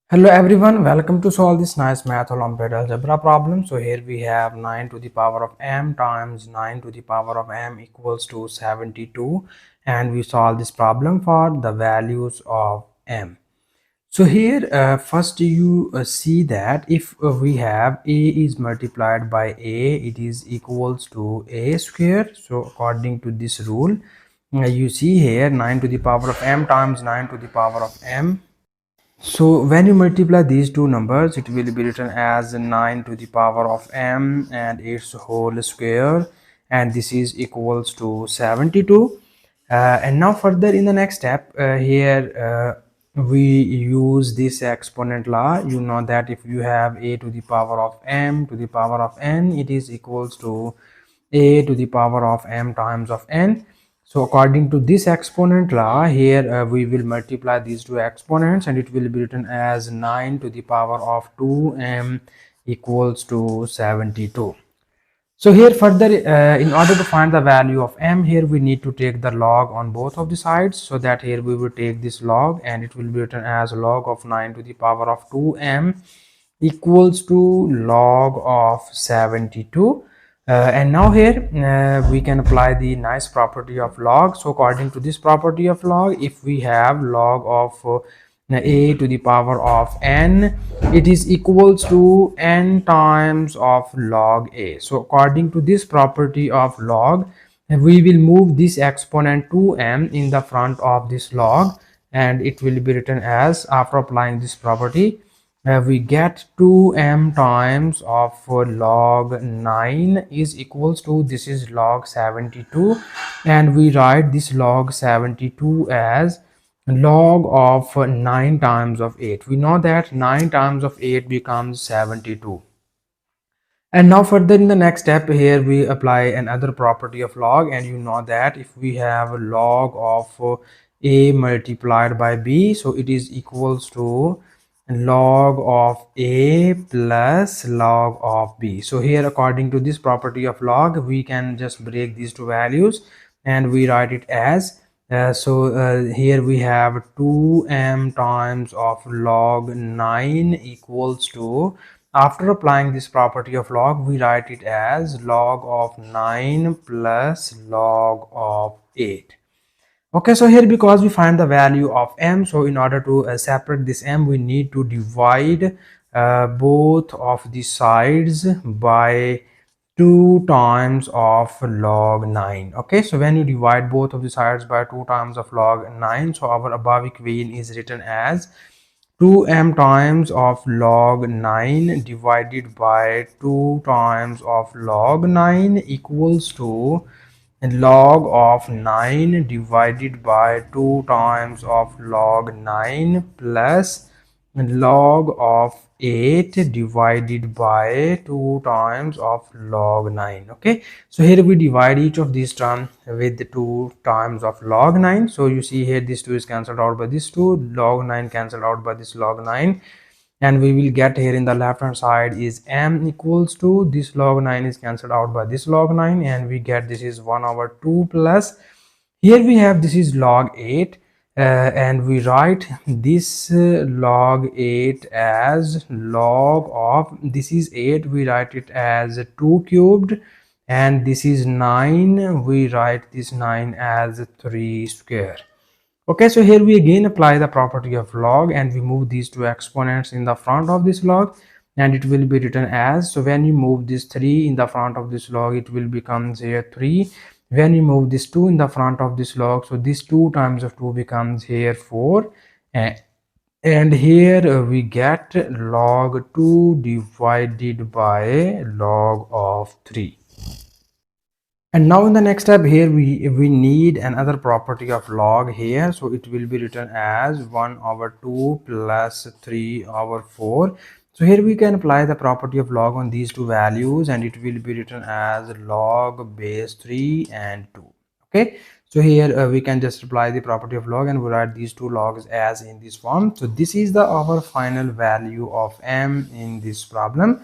Hello everyone, welcome to solve this nice math Olympiad algebra problem. So here we have 9 to the power of m times 9 to the power of m equals to 72, and we solve this problem for the values of m. So here first you see that if we have a is multiplied by a, it is equals to a square. So according to this rule, you see here 9 to the power of m times 9 to the power of m. So when you multiply these two numbers, it will be written as 9 to the power of m and its whole square, and this is equals to 72. And now further in the next step, here we use this exponent law. You know that if you have a to the power of m to the power of n, it is equals to a to the power of m times of n. So according to this exponent law, here we will multiply these two exponents and it will be written as 9 to the power of 2m equals to 72. So here further, in order to find the value of m, here we need to take the log on both of the sides. So that here we will take this log and it will be written as log of 9 to the power of 2m equals to log of 72. And now here we can apply the nice property of log. So according to this property of log, if we have log of a to the power of n, it is equals to n times of log a. So according to this property of log, we will move this exponent 2m in the front of this log, and it will be written as, after applying this property, we get 2m times of log 9 is equals to, this is log 72, and we write this log 72 as log of 9 times of 8. We know that 9 times of 8 becomes 72. And now further in the next step, here we apply another property of log, and you know that if we have log of a multiplied by b, so it is equals to log of a plus log of b. So here according to this property of log, we can just break these two values and we write it as here we have 2m times of log 9 equals to, after applying this property of log, we write it as log of 9 plus log of 8. Okay, so here because we find the value of m, so in order to separate this m, we need to divide both of the sides by 2 times of log 9. Okay, so when you divide both of the sides by 2 times of log 9, so our above equation is written as 2m times of log 9 divided by 2 times of log 9 equals to log of 9 divided by 2 times of log 9 plus log of 8 divided by 2 times of log 9. Okay, so here we divide each of these terms with 2 times of log 9. So you see here this 2 is cancelled out by this 2, log 9 cancelled out by this log 9, and we will get here in the left hand side is m equals to, this log 9 is cancelled out by this log 9, and we get this is 1 over 2 plus, here we have this is log 8, and we write this log 8 as log of, this is 8, we write it as 2 cubed, and this is 9, we write this 9 as 3 square. Okay, so here we again apply the property of log and we move these two exponents in the front of this log, and it will be written as, so when you move this 3 in the front of this log, it will become here 3. When you move this 2 in the front of this log, so this 2 times of 2 becomes here 4, and here we get log 2 divided by log of 3. And now in the next step, here we need another property of log here, so it will be written as 1 over 2 plus 3 over 4. So here we can apply the property of log on these two values, and it will be written as log base 3 and 2. Okay, so here we can just apply the property of log and we write these two logs as in this form. So this is our final value of m in this problem.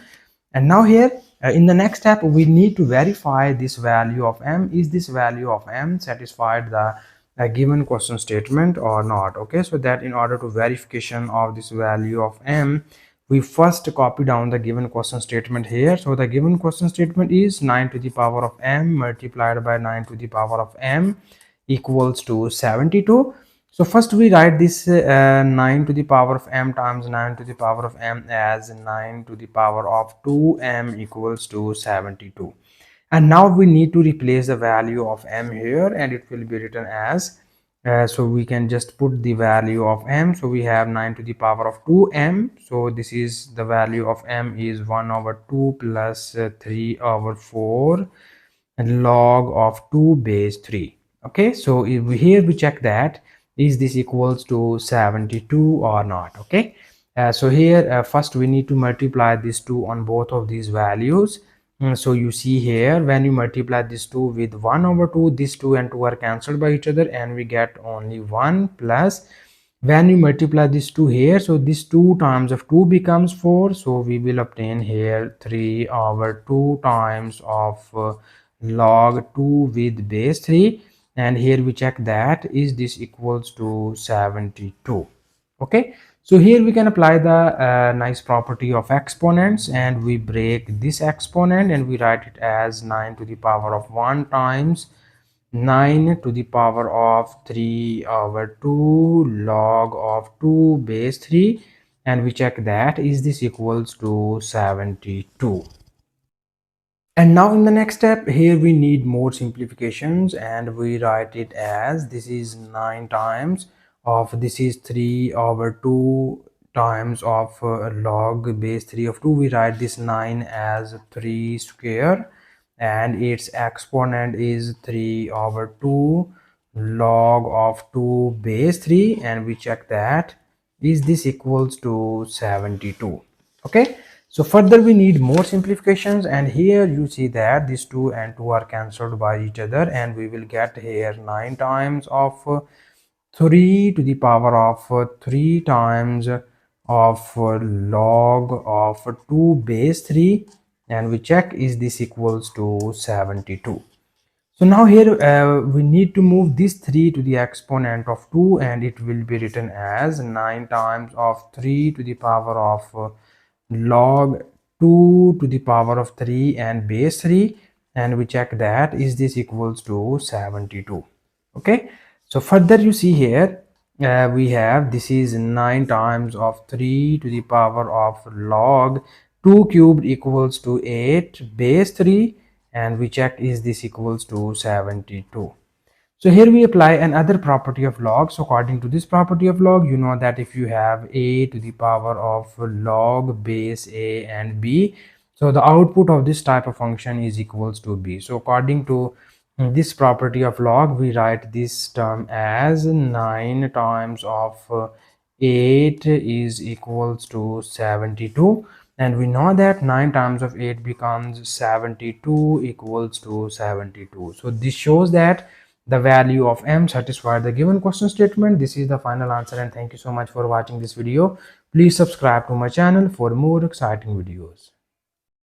And now here in the next step, we need to verify this value of m. Is this value of m satisfied the a given question statement or not. Okay, so that in order to verification of this value of m, we first copy down the given question statement here. So the given question statement is 9 to the power of m multiplied by 9 to the power of m equals to 72. So first we write this 9 to the power of m times 9 to the power of m as 9 to the power of 2m equals to 72. And now we need to replace the value of m here, and it will be written as so we can just put the value of m. So we have 9 to the power of 2m. So this is the value of m is 1 over 2 plus 3 over 4 and log of 2 base 3. Okay, so if here we check that is this equals to 72 or not. Okay, so here first we need to multiply these two on both of these values. So you see here, when you multiply this 2 with 1 over 2, this 2 and 2 are cancelled by each other and we get only 1, plus when you multiply this 2 here, so this 2 times of 2 becomes 4, so we will obtain here 3 over 2 times of log 2 with base 3, and here we check that is this equals to 72. Okay, so here we can apply the nice property of exponents, and we break this exponent and we write it as 9 to the power of 1 times 9 to the power of 3 over 2 log of 2 base 3, and we check that is this equals to 72. And now in the next step here we need more simplifications, and we write it as this is 9 times of this is 3 over 2 times of log base 3 of 2. We write this 9 as 3 square, and its exponent is 3 over 2 log of 2 base 3, and we check that is this equals to 72. Okay, so further we need more simplifications, and here you see that these 2 and 2 are cancelled by each other, and we will get here 9 times of 3 to the power of 3 times of log of 2 base 3, and we check is this equals to 72. So now here we need to move this 3 to the exponent of 2, and it will be written as 9 times of 3 to the power of log 2 to the power of 3 and base 3, and we check that is this equals to 72. Okay, so further you see here we have this is 9 times of 3 to the power of log 2 cubed equals to 8 base 3, and we check is this equals to 72. So here we apply another property of log. So according to this property of log, you know that if you have a to the power of log base a and b, so the output of this type of function is equals to b. So according to this property of log, we write this term as 9 times of 8 is equals to 72, and we know that 9 times of 8 becomes 72 equals to 72. So this shows that the value of m satisfied the given question statement. This is the final answer, and thank you so much for watching this video. Please subscribe to my channel for more exciting videos.